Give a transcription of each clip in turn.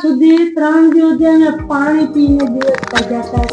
સુધી 3 દિવસ અમે પાણી પીને દિવસ કાઢ્યા હતા.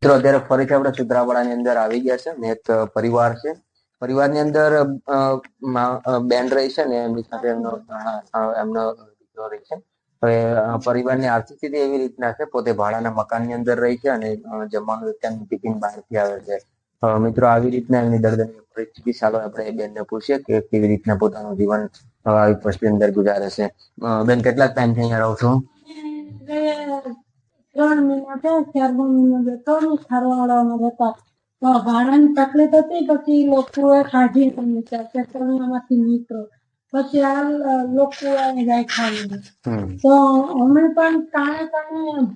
મિત્રો અત્યારે ફરીથી આપણે સુત્રાપાડાની અંદર આવી ગયા છે ને એક પરિવાર છે. પરિવારની અંદર બેન રહી છે ને એમની સાથે એમનો દીકરો રહી છે. હવે પરિવારની આર્થિક સ્થિતિ એવી રીતના છે, પોતે ભાડાના મકાનની અંદર રહી છે અને જમવાનું ત્યાંનું ટિફિન બહારથી આવે છે. મિત્રો આવી રીતના એમની દર્દની પરિસ્થિતિ, ચાલો આપણે એ બેનને પૂછીએ કે કેવી રીતના પોતાનું જીવન આવી પરિસ્થિતિ અંદર ગુજારે છે. બેન, કેટલા ટાઈમથી અહીંયા રહો છો? 3 મહિના થયા, 4 મહિના બેઠો ખારવાડામાં રહેતા. તો ભાડાની તકલીફ હતી, પછી લોકોએ કાઢી માંથી નીકળો, પછી આ લોકો જાય ખાલી. તો અમે પણ કાણે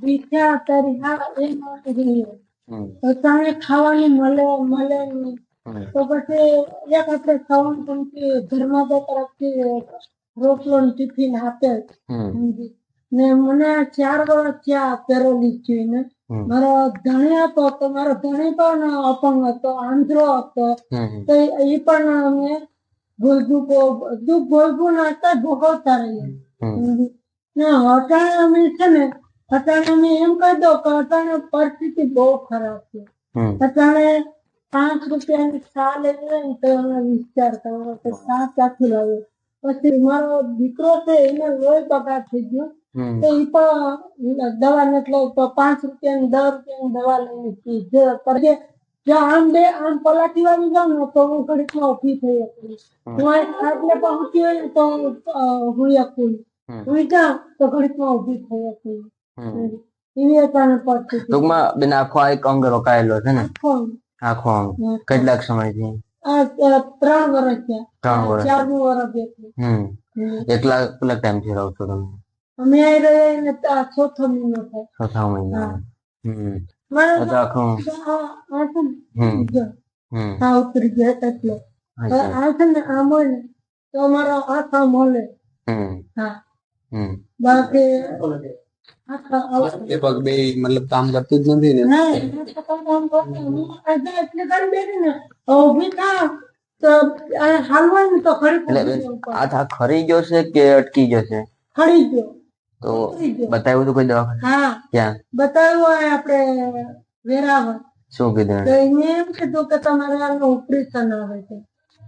ભીખ્યા તર્યા એ માટે જઈએ, તો કાણે ખાવાનું મળે નહીં. તો પછી એક આપણે ખાવાનું પણ ધર્માદા તરફથી રોટલો ટિફિન આપે ને. મને 4 વર્ષ થયા પેરોલીસ જોઈને. મારો ધણી હતો, તો મારો ધણી પણ અપંગ હતો, આંધળો હતો. તો એ પણ અમે ભોગવું નાતા ભોગવતા રહીએ ને. અટાણે અમે છે ને, અટાણે અમે એમ કહી દો કે અટાણે પરિસ્થિતિ બહુ ખરાબ છે. અટાણે 5 રૂપિયાની ચા લેવી હોય ને તો અમે વિચાર કરો કે ચા ક્યાંથી લાવીએ. પછી મારો દીકરો છે, એને લોહી બગાડ થઈ ગયો, તો એ પણ દવા નથી લઈ, તો 5 રૂપિયાની 10 રૂપિયાની દવા લઈને પી. જો આમ પલાટી વાળી જાઉં ને તો હું ઘડીકમાં ઉભી થઈ શકું. હું આટલે પહોંચી હોય ને તો હું શકું, હું જાઉં તો ઘડીકમાં ઉભી થઈ શકું. એવી અચાનક પડતી. ટૂંકમાં બેન આખો એક અંગ રોકાયેલો છે ને? આખો અંગ. કેટલાક સમયથી? 3 વર્ષ થયા. 3 વર્ષ. 4મું વર્ષ બેઠું. કેટલા ટાઈમ થી રહો છો તમે? અમે આ રહ્યા ને 4થો મહિનો થાય. 4થા મહિના. ઉતરી ગયા એટલે આ છે ને, આમ હોય ને તો અમારો હાથ આમ હલે. બાકી એ પગ બે મતલબ કામ કરતું જ નથી ને? એટલે કરી બેઠી ને ઉભી થા તો હાલવાય ને તો આ ખરી ગયો છે કે અટકી ગયો છે? ખરી ગયો. તો બતાવ્યું તો કોઈ દવાખાને? હા, ક્યાં બતાવ્યું? આપણે વેરાવળ. શું કીધું? તો એને એમ કીધું કે તમારે આનું ઓપરેશન આવે છે.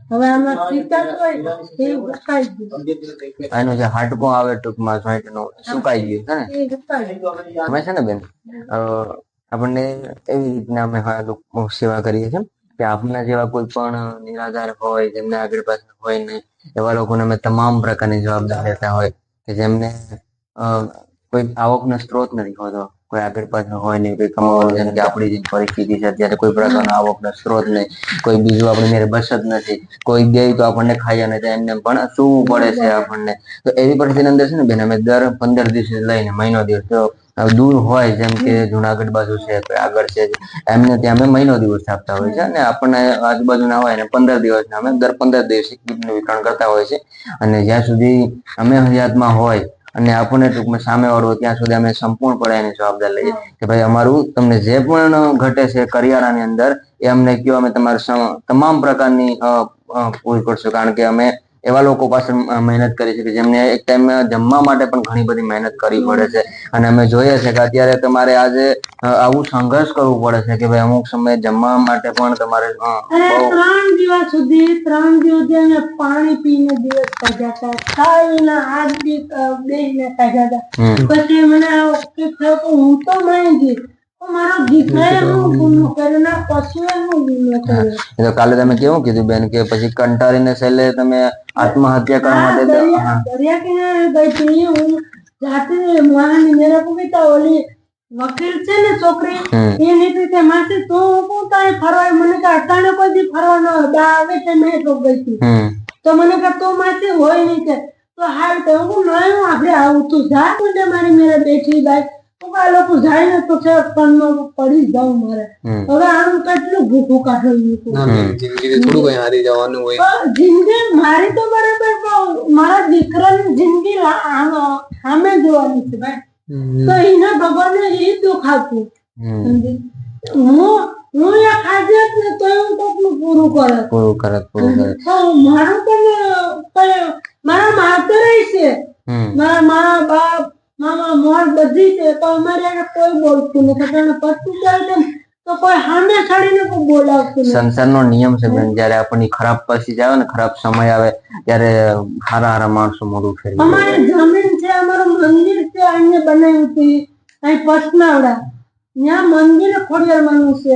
હવે આમાં સીતા હોય એ સુકાઈ ગયું. આનું જે હાડકું આવે ટૂંકમાં જોઈન્ટનું સુકાઈ ગયું છે ને? અમે છે ને બેન, આપણને એવી રીતના અમે સેવા કરીએ છીએ કે આપના જેવા કોઈ પણ નિરાધાર હોય, જેમને આગળ પાછળ હોય નહીં, એવા લોકોને અમે તમામ પ્રકારની જવાબદારી લેતા હોય કે જેમને કોઈ આવકનો સ્ત્રોત નથી હોતો, કોઈ આગળ પાછળ હોય નહીં, કોઈ કમાવાનું, જેમ કે આપણી જે પરિસ્થિતિ છે અત્યારે કોઈ પ્રકારનો આવકનો સ્ત્રોત નહીં, કોઈ બીજું આપણી મેરે બચત નથી, કોઈ દે તો આપણને ખાઈએ નથી, એમને પણ શું પડે છે આપણને. તો એવી પરિસ્થિતિની અંદર છે ને બેન, અમે દર 15 દિવસે લઈને મહિનો દિવસ, તો દૂર હોય જેમ કે જુનાગઢ બાજુ છે, કોઈ આગળ છે, એમને ત્યાં અમે મહિનો દિવસ આપતા હોય છે અને આપણને આજુબાજુના હોય ને 15 દિવસના અમે દર 15 દિવસે કીટનું વિતરણ કરતા હોય છે. અને જ્યાં સુધી અમે હયાતમાં હોય અને આપણને ટૂંકમાં સામે વાળો ત્યાં સુધી અમે સંપૂર્ણપણે એની જવાબદારી લઈએ કે ભાઈ અમારું તમને જે પણ ઘટે છે કરિયાણાની અંદર એ અમને કયો, અમે તમારું તમામ પ્રકારની પૂરી કરશું. કારણ કે અમે એવા લોકો પાછળ મહેનત કરી છે કે જેમને એક ટાઈમ જમવા માટે પણ ઘણી બધી મહેનત કરવી પડે છે. અને અમે જોઈએ છે કે અત્યારે તમારે આજે આવું સંઘર્ષ કરવું પડે છે કે ભાઈ અમુક સમયે જમવા માટે પણ તમારે 3 દિવસ સુધી 3 દિવસ અમે પાણી પીને દિવસ કાઢ્યા હતા. ખાઈને હાથ બેહીને કાઢ્યા હતા. પછી મને હું તો માની ગઈ, મારો દીકરાએ હું ગુનો કર્યો ના પશુએ હું ગુનો કર્યો. કાલે તમે કેવું કીધું બેન કે પછી કંટાળીને છેલ્લે તમે આત્મહત્યા કરવા માટે દરિયા કિનારે ગઈ હતી. હું જાતે માની મેરા કવિતા ઓલી વકીલ છે ને છોકરી, એ નીકળી કે માસી તું હું તારે ફરવા, મને કે અટાણે કોઈ દી ફરવા ન બા આવે છે, મેં તો ગઈ હતી. તો મને કે તું માસી હોય નહીં છે તો હાલ તો હું નહીં આપણે આવું, તું જા તું મારી મેરે બેઠી બાઈ. આ લોકો જાય ને તો છે પડી જાઉં મારે. હવે આમ કેટલું ભૂખું કાઢવું. જિંદગી થોડું કઈ હારી જવાનું હોય. જિંદગી મારી તો બરાબર, મારા દીકરાની જિંદગી સામે જોવાની છે ભાઈ. તો એને ભગવાનને એ દુઃખ આપ્યું. સમજી? હું એ ખાધી જ ને તો હું કોકનું પૂરું કરે તો મારું પણ કઈ મારા માતર છે, મારા બાપ મામા મોર બધી છે, તો અમારે એને કોઈ બોલતું નથી. કારણ પતું જાય તો કોઈ સામે ચડીને કોઈ બોલાવતું નથી. સંસારનો નિયમ છે બેન, જયારે આપણને ખરાબ પરિસ્થિતિ આવે ને, ખરાબ સમય આવે ત્યારે હારા માણસો મોઢું ફેરવે. અમારી જમીન છે, અમારું મંદિર છે, અહીંયા બનાવ્યું હતું અહીં પસનાવડા, ત્યાં મંદિર ખોડિયારમાંનું છે,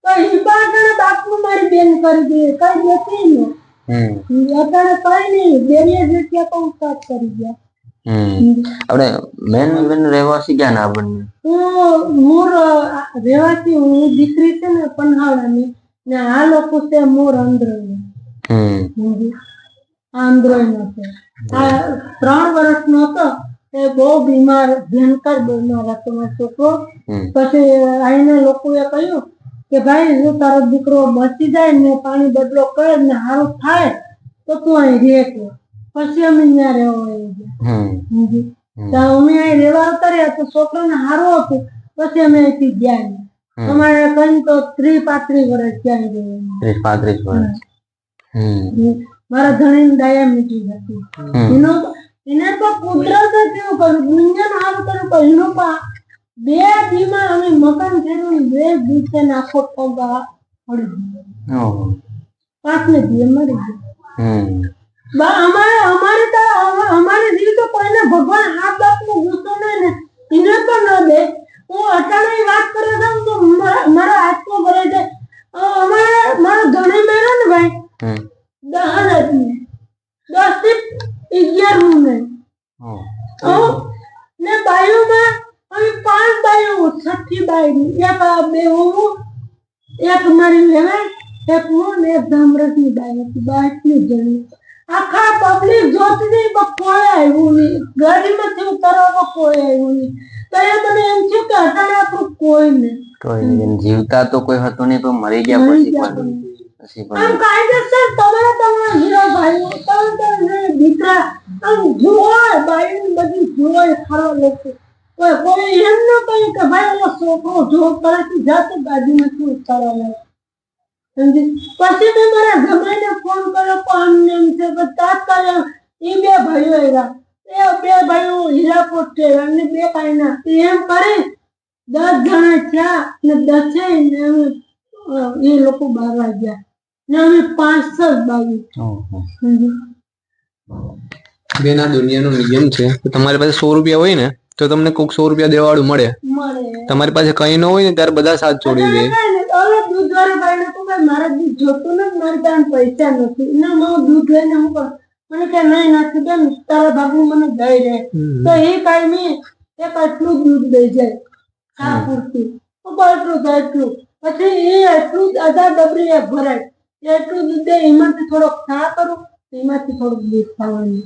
તો હિબાગણે બાપનું મારી બેન કરી દે, કઈ દેતી નહીં. અત્યારે કઈ નહીં, બેને જગ્યા તો ઉતાર કરી ગયા. આપણે મેન બેન રહેવાસી ક્યાં ના બંને? હું રહેવાસી, હું દીકરી છે ને પન્હાળાની, ને આ લોકો છે મોર અંદ્રોઈ. આંદ્રોઈ નો છે. આ 3 વર્ષનો હતો, એ બહુ બીમાર, ભયંકર બીમાર હતો મારો છોકરો. પછી અહીંના લોકોએ કહ્યું કે ભાઈ જો તારો દીકરો બચી જાય ને પાણી બદલો કરે ને સારું થાય તો તું અહીં રહે કે. પછી અમે ત્યાં રહેવા ગયા. અમે અહીં રહેવા ઉતર્યા તો છોકરાને સારું હતું. પછી અમે અહીંથી ગયા. અમારે કઈ તો 30-35 વર્ષ ત્યાં રહ્યા. 30-35 વર્ષ. મારા ધણી ડાયાબિટીસ હતી. એને તો કુદરત કેવું કર્યું, દુનિયાને સારું કર્યું, પણ એનો 2 દીમાં અમે મકાન ફેરવું, 2 દિવસે આખો પગ પડી ગયો. 5ને દી મરી ગયો. અમારે જીવ તો કોઈને ભગવાન હાથ બાપનો ગુસ્સો નહીં ને એને તો ન દે. હું અચાનક વાત કરે તો મારા હાથમાં ભરે છે. અમારે મારો ધણી મેળો ને ભાઈ 10 હતી, 10 થી 11 નહીં. ને બાયુમાં અમે 5 બાયુ, 6ઠી બાયુ, એક 2 હું, એક મારી લેવાય, એક હું ને એક ધામરસની બાય હતી. બાટની જણી આખા પબ્લિક જોતી હતી, કોઈ આવ્યું નહીં. ગાડીમાંથી ઉતારવા કોઈ આવ્યું નહીં. તો એ મને એમ થયું કે અટાણે આપણું કોઈ નહીં. જીવતા તો કોઈ હતું નહીં, તો મરી ગયા પછી આમ કાયદેસર તમારા હીરો ભાઈઓ, તમે દીકરા આમ જોય, બાયું બધી જોય, ખરા લોકો કોઈ એમ ન કહ્યું કે ભાઈ ઓલો છોકરો જો કરે છે જાતે ગાડીમાંથી ઉતારવા લાગે. સમજી? પછી મેં મારા જમાઈને ફોન કર્યો, આમ એમ છે. તાત્કાલિક એ 2 ભાઈઓ આવ્યા. એ 2 ભાઈઓ હીરાકોટ છે અને 2 કાયના એમ કરી 10 જણા થયા ને 10 ને અમે એ લોકો 12 વાગ્યા ને અમે 5 બાવી. બેન આ દુનિયાનો નિયમ છે કે તમારી પાસે 100 રૂપિયા હોય ને તો તમને કોઈક 100 રૂપિયા દેવાળું મળે. તમારી પાસે કઈ ન હોય ને ત્યારે બધા સાથ છોડી દે. દૂધ વાળા ભાઈ તો મારા દૂધ જોતું નથી, મારી પાસે પૈસા નથી, ના હું દૂધ લઈને હું કરું. મને કે નહીં નથી બેન, તારા ભાગનું મને દઈ રહે. તો એ કાયમી એક આટલું દૂધ દઈ જાય ચા પૂરતું, એટલું તો એટલું. પછી એ એટલું અધા ડબરી એક ભરાય, એટલું દૂધ દે, એમાંથી થોડોક ચા કરું, એમાંથી થોડુંક દૂધ ખાવાનું.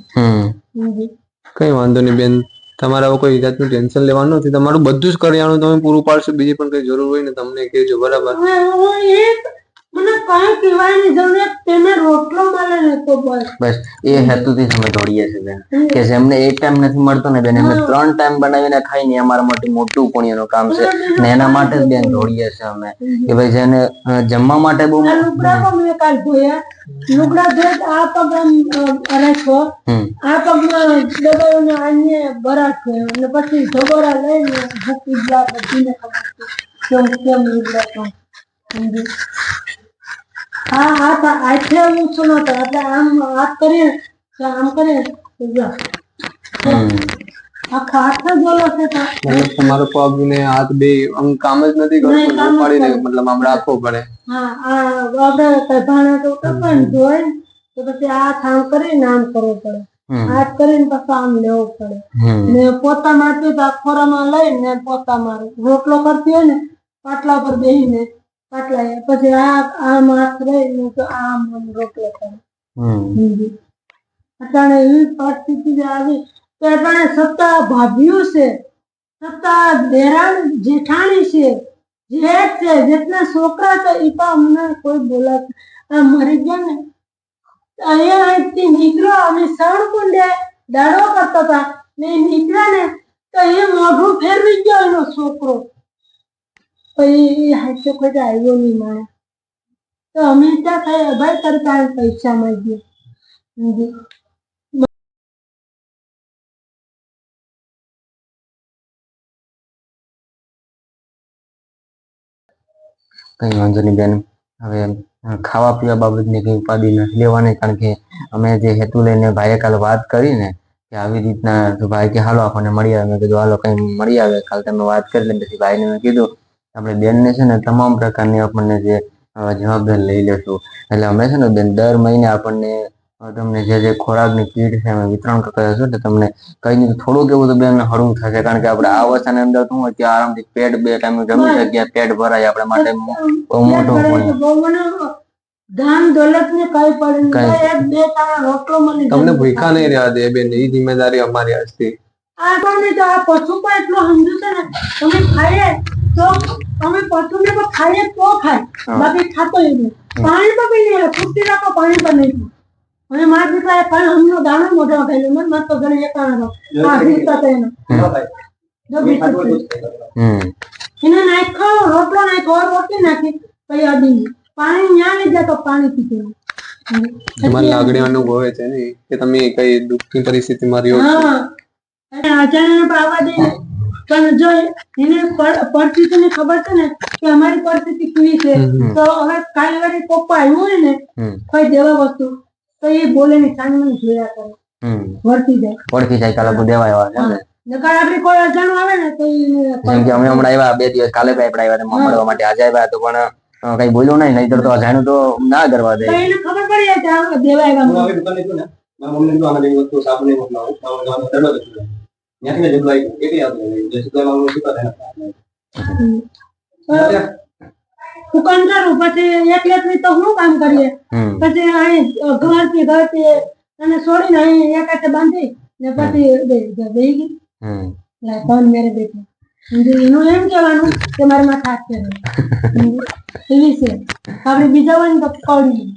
કઈ વાંધો નહીં બેન, તમારે કોઈ જાતનું ટેન્શન લેવાનું નથી. તમારું બધું જ કરિયાણું તમે પૂરું પાડશો. બીજી પણ કઈ જરૂર હોય ને તમને કહેજો, બરાબર? મને કઈ પીવાની જરૂર, તેને રોટલો મળે ને તો બસ એ હેતુથી અમે દોડીએ છીએ બેન, કે જેમને એક ટાઈમ નથી મળતો ને બેન, એમને 3 ટાઈમ બનાવીને ખાઈને અમારા માટે મોટું પુણ્યનું કામ છે. ને એના માટે જ બેન દોડીએ છીએ અમે, કે ભાઈ જેને જમવા માટે બહુ. લુગડા મેં કાલ ધોયા, લુગડા ધોઈ આ પગ રાખો, આ પગમાં દબાવીને આને બરાખો, અને પછી ઢગોરા લઈને ભૂકી ગયા બધીને ખબર કેમ લુગડા તો. હા હા આઠે હું સુનો તો એટલે આમ હાથ કરીએ આમ કરીએ આખા હાથ જ બોલો છે. તમારો પગ ને હાથ બે આમ કામ જ નથી કરતો, ઉપાડીને મતલબ આમ રાખવો પડે. હા આપણે ભાણા તો કરવાનું જોઈ તો પછી હાથ આમ કરીને આમ કરવો પડે, હાથ કરીને પછી આમ લેવો પડે. ને પોતા મારતી તો ખોરામાં લઈને પોતા મારે, રોટલો કરતી હોય ને પાટલા પર બેસીને પાટલા, પછી આમ હાથ રહીને તો આમ રોટલો કરે. અટાણે એવી પરિસ્થિતિ આવી તો અટાણે સત્તા ભાભીઓ છે, સત્તા દેરાણી જેઠાણી છે, જેઠ છે, જેટલા છોકરા છે એ તો અમને કોઈ બોલાતું. મરી ગયા ને અહીંયા નીકળો, અમે સણ કુંડે દાડો કરતા હતા ને નીકળ્યા ને તો એ મોઢું ફેરવી ગયો એનો છોકરો, પછી હાથે કોઈ આવ્યો નહીં મારે. તો અમે ત્યાં થાય ભાઈ તારે તારે પૈસા માંગીએ. કઈ વાંધો નહીં બેન. હવે ખાવા પીવા બાબતની કઈ ઉપાધિ નથી લેવાની, કારણ કે અમે જે હેતુ લઈને ભાઈએ કાલે વાત કરી ને કે આવી રીતના, તો ભાઈ કે હાલો આપણને મળી આવે. મેં કીધું હાલો કઈ મળી આવે. કાલે તમે વાત કરી એટલે પછી ભાઈને મેં કીધું આપણે બેનને છે ને તમામ પ્રકારની આપણને જે જવાબદારી લઈ લેશું. એટલે અમે છે ને બેન દર મહિને આપણને તમને જે ખોરાકની કીટ છે અમે વિતરણ કરતા હશું. એટલે તમને કઈ નહીં થોડુંક એવું તો બેન હળવું થશે, કારણ કે આપણે આ અવસ્થાની અંદર શું હોય કે આરામથી પેટ બે ટાઈમ જમી શકીએ, પેટ ભરાય આપણા માટે બહુ મોટું હોય. ધન દોલત ને કઈ પડે નહીં, એક બે તારા રોટલો મળી તમને ભૂખા નહીં રહેવા દે બેન, એ જિમ્મેદારી અમારી હશે. આ કોને તો આ પશુ પણ એટલું સમજુ છે ને, તમે ખાઈએ તો અમે પશુ ને પણ ખાઈએ તો ખાય, બાકી ખાતો નહીં. પાણી તો પી નહીં, છૂટી રાખો પાણી પણ નહીં. અને મારા દીકરા પણ હમનો દાણો મોઢા ખાઈ લે, મને તો ઘરે એકાણો આ ભૂખતા તો એનો જો બીજું એને નાખો રોટલો નાખો રોટલી નાખી પછી અડી પાણી ન્યા લઈ જાય તો પાણી પીતું. તમારી લાગણી અનુભવે છે ને કે તમે કઈ દુઃખની પરિસ્થિતિમાં રહ્યો છો. અજાણ્યા આવવા દે પણ જો એને પરિસ્થિતિની ખબર છે ને કે અમારી પરિસ્થિતિ કેવી છે, તો હવે કાલે વાળી પપ્પા આવ્યું હોય ને કોઈ દેવા વસ્તુ તો એ બોલે ને સામે જોયા કરે, વળતી જાય કાલે દેવા આવ્યા છે નકર આપડે કોઈ અજાણું આવે ને તો જેમ કે અમે હમણાં આવ્યા 2 દિવસ કાલે આપણે આવ્યા મળવા માટે, આજે આવ્યા તો પણ કઈ બોલ્યું નહીં, નહીતર તો અજાણ્યું તો ના કરવા દે. એને ખબર પડી જાય કે આ દેવા આવ્યા. હું આવી દુકાને છું ને મારા મમ્મીને તો આને જેવી વસ્તુ સાબુ નહીં મોકલાવું, સાબુ જવાનો દડો જ છું ત્યાંથી મેં જગ્યાએ એકલી આવતી જે સુકાઈ માંગુ સુકા થાય દુકાનદારો પછી એકલી તો હું કામ કરીએ, પછી અહીં ઘરથી અને છોડીને અહીં એક હાથે બાંધી ને પછી બેહી ગઈ કોણ મેરે બેઠી. એનું એમ કહેવાનું કે મારે માં થાક છે એવી છે, આપણે બીજા હોય ને તો પડી.